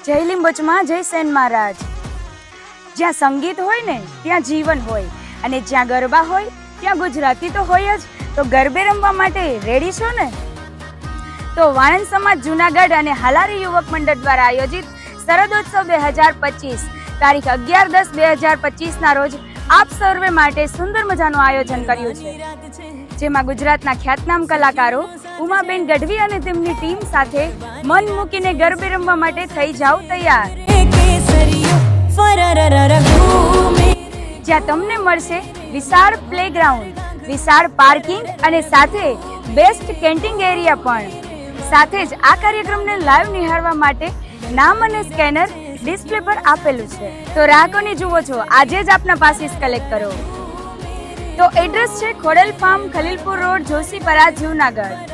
જય લીંબોચમાં જય સેન મહારાજ. જ્યાં સંગીત હોય ને ત્યાં જીવન હોય, અને જ્યાં ગરબા હોય ત્યાં ગુજરાતી તો હોય જ. તો ગરબે રમવા માટે રેડી છો ને? તો વાણંદ સમાજ જૂનાગઢ અને હાલારી યુવક મંડળ દ્વારા આયોજિત શરદોત્સવ 2025 તારીખ 11-10-2025 ના રોજ આપ સર્વે માટે સુંદર મજાનું આયોજન કર્યું છે, જેમાં ગુજરાતના ખ્યાતનામ કલાકારો ઉમાબેન ગઢવી અને તેમની ટીમ સાથે મન મૂકીને ગરબે રમવા માટે થઈ જાઓ તૈયાર. જ્યાં તમને મળશે વિશાળ પ્લેગ્રાઉન્ડ, વિશાળ પાર્કિંગ અને સાથે બેસ્ટ કેન્ટીન એરિયા પણ. સાથે જ આ કાર્યક્રમને લાઈવ નિહાળવા માટે નામ અને સ્કેનર ડિસ્પ્લે પર આપેલું છે. તો રાહ કોની જુઓ છો? આજે જ આપના પાસીસ કલેક્ટ કરો. તો એડ્રેસ છે ખોડલ ફાર્મ, ખલીલપુર રોડ, જોશીપરા, જૂનાગઢ.